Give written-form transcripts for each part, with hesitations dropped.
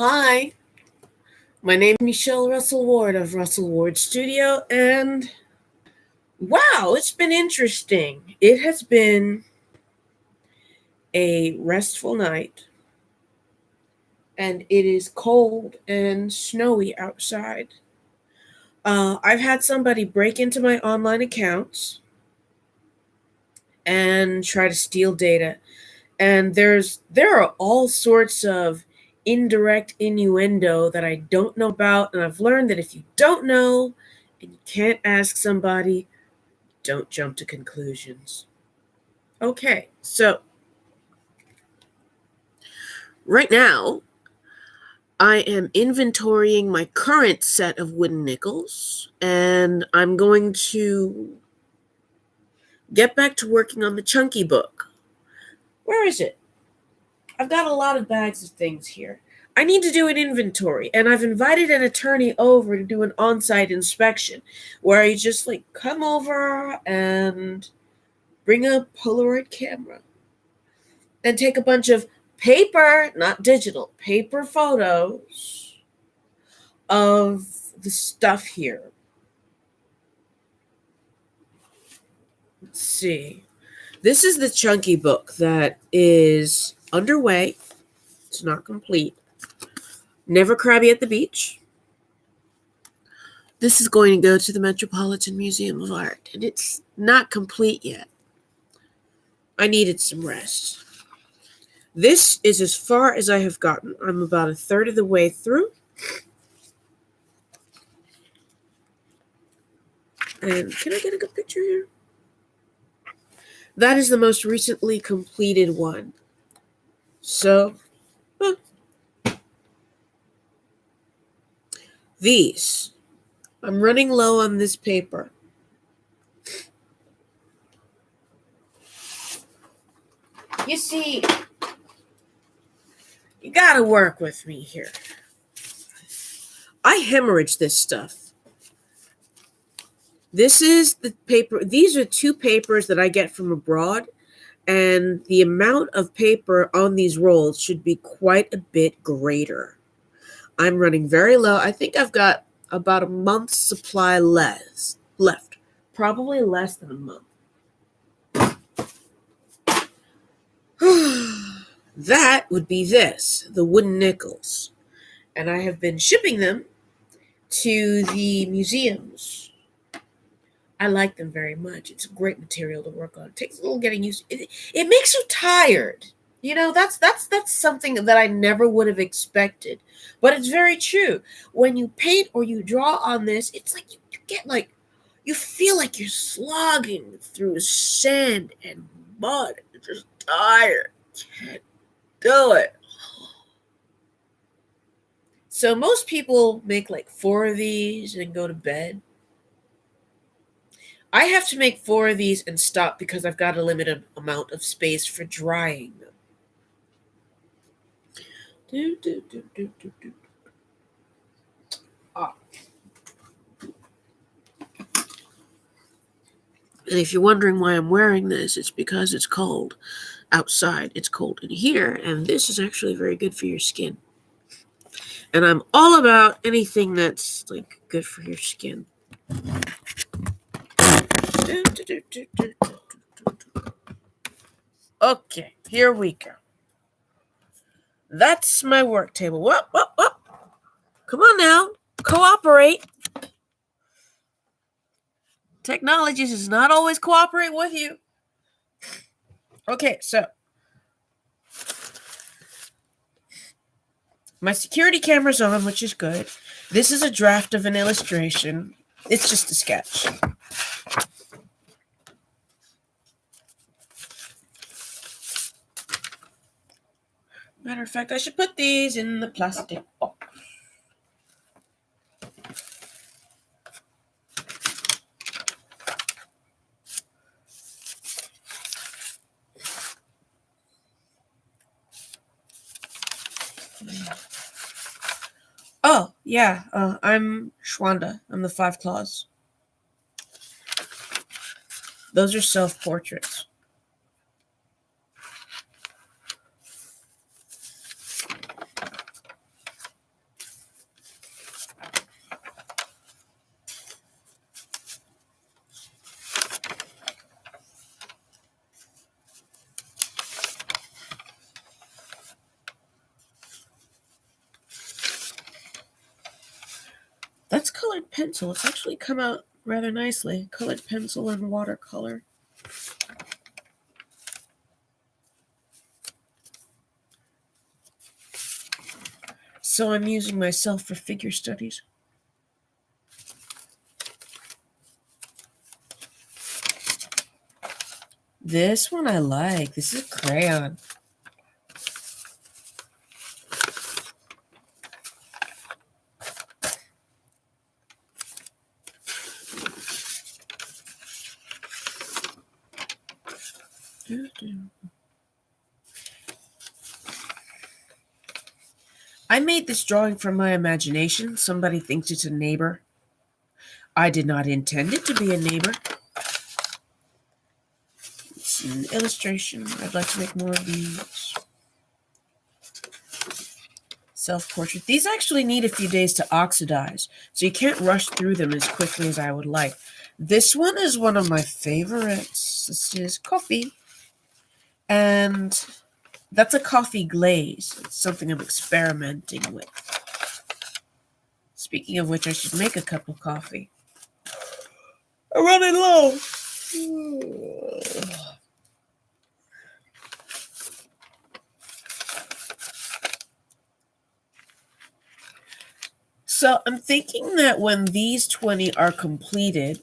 Hi, my name is Michelle Russell Ward of Russell Ward Studio, and wow, it's been interesting. It has been a restful night, and it is cold and snowy outside. I've had somebody break into my online accounts and try to steal data, and there are all sorts of indirect innuendo that I don't know about, and I've learned that if you don't know and you can't ask somebody, don't jump to conclusions. Okay, so right now I am inventorying my current set of wooden nickels, and I'm going to get back to working on the chunky book. Where is it? I've got a lot of bags of things here. I need to do an inventory, and I've invited an attorney over to do an on site inspection where I just come over and bring a Polaroid camera and take a bunch of paper, not digital, paper photos of the stuff here. Let's see. This is the chunky book that is underway. It's not complete. Never Crabby at the Beach. This is going to go to the Metropolitan Museum of Art, and it's not complete yet. I needed some rest. This is as far as I have gotten. I'm about a third of the way through. And can I get a good picture here? That is the most recently completed one. So, these. I'm running low on this paper. You see, you gotta work with me here. I hemorrhage this stuff. This is the paper. These are two papers that I get from abroad, and the amount of paper on these rolls should be quite a bit greater. I'm running very low. I think I've got about a month's supply left. Probably less than a month. That would be this, the wooden nickels. And I have been shipping them to the museums. I like them very much. It's a great material to work on. It takes a little getting used to. It makes you tired. You know, that's something that I never would have expected. But it's very true. When you paint or you draw on this, it's like you get you feel like you're slogging through sand and mud. You're just tired. Can't do it. So most people make 4 of these and go to bed. I have to make 4 of these and stop because I've got a limited amount of space for drying them. Ah. And if you're wondering why I'm wearing this, it's because it's cold outside. It's cold in here, and this is actually very good for your skin. And I'm all about anything that's good for your skin. Okay, here we go. That's my work table. Whoop. Come on now. Cooperate. Technology does not always cooperate with you. Okay, so my security camera's on, which is good. This is a draft of an illustration. It's just a sketch. Matter of fact, I should put these in the plastic box. Oh, yeah, I'm Shwanda. I'm the 5 Claws. Those are self-portraits. pencil. It's actually come out rather nicely. Colored pencil and watercolor. So I'm using myself for figure studies. This one I like. This is a crayon. I made this drawing from my imagination. Somebody thinks it's a neighbor. I did not intend it to be a neighbor. It's an illustration. I'd like to make more of these. Self-portrait. These actually need a few days to oxidize, so you can't rush through them as quickly as I would like. This one is one of my favorites. This is coffee. And that's a coffee glaze. It's something I'm experimenting with. Speaking of which, I should make a cup of coffee. I'm running low. So I'm thinking that when these 20 are completed,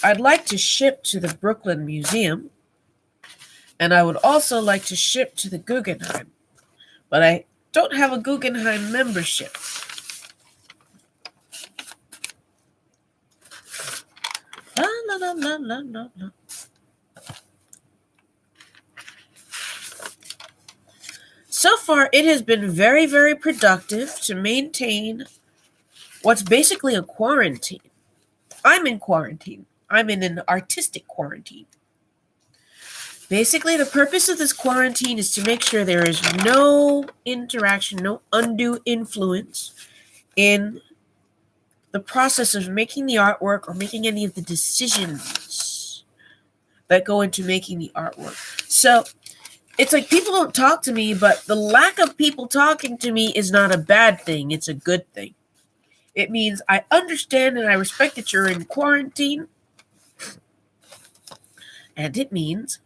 I'd like to ship to the Brooklyn Museum. And I would also like to ship to the Guggenheim. But I don't have a Guggenheim membership. La, la, la, la, la, la. So far, it has been very, very productive to maintain what's basically a quarantine. I'm in quarantine. I'm in an artistic quarantine. Basically, the purpose of this quarantine is to make sure there is no interaction, no undue influence in the process of making the artwork or making any of the decisions that go into making the artwork. So it's like people don't talk to me, but the lack of people talking to me is not a bad thing. It's a good thing. It means I understand and I respect that you're in quarantine. And it means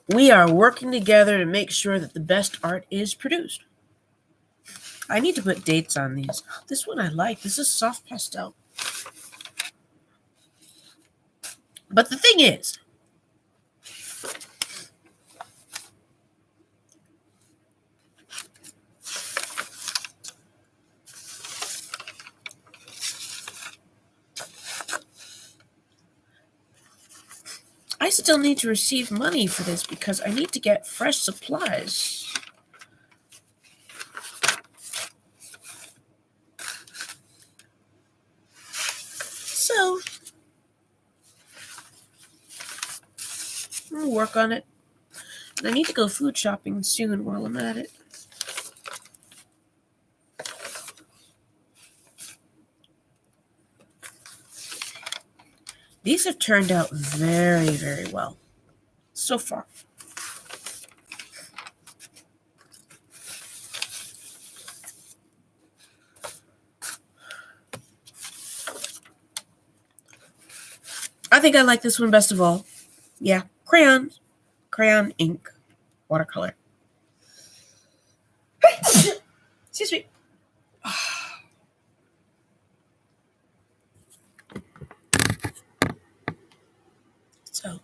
we are working together to make sure that the best art is produced. I need to put dates on these. This one I like. This is soft pastel. But the thing is, I still need to receive money for this because I need to get fresh supplies. So, I'll work on it. And I need to go food shopping soon while I'm at it. These have turned out very, very well so far. I think I like this one best of all. Yeah, crayons, crayon ink, watercolor. Excuse me. So,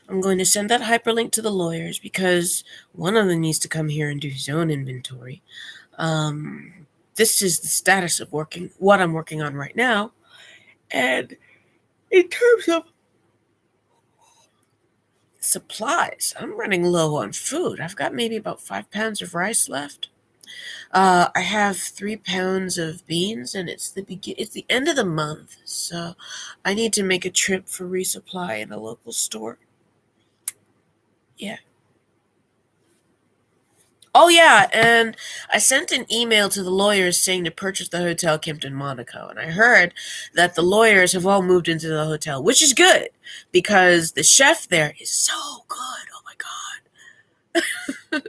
I'm going to send that hyperlink to the lawyers because one of them needs to come here and do his own inventory. This is the status of what I'm working on right now. And in terms of supplies, I'm running low on food. I've got maybe about 5 pounds of rice left. I have 3 pounds of beans, and it's the end of the month, so I need to make a trip for resupply in a local store. Yeah. Oh yeah, and I sent an email to the lawyers saying to purchase the Hotel Kimpton Monaco, and I heard that the lawyers have all moved into the hotel, which is good because the chef there is so good. Oh my God.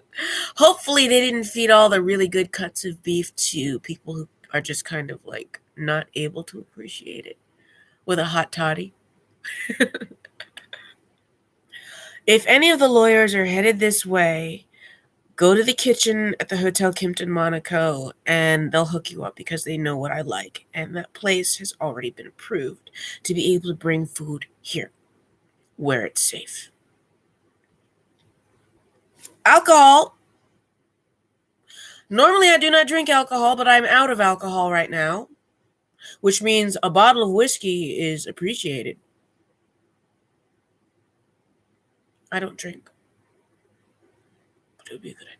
Hopefully they didn't feed all the really good cuts of beef to people are just kind of like not able to appreciate it with a hot toddy. If any of the lawyers are headed this way, go to the kitchen at the Hotel Kimpton Monaco and they'll hook you up because they know what I like. And that place has already been approved to be able to bring food here where it's safe. Alcohol. Normally I do not drink alcohol, but I'm out of alcohol right now, which means a bottle of whiskey is appreciated. I don't drink, but it would be a good idea.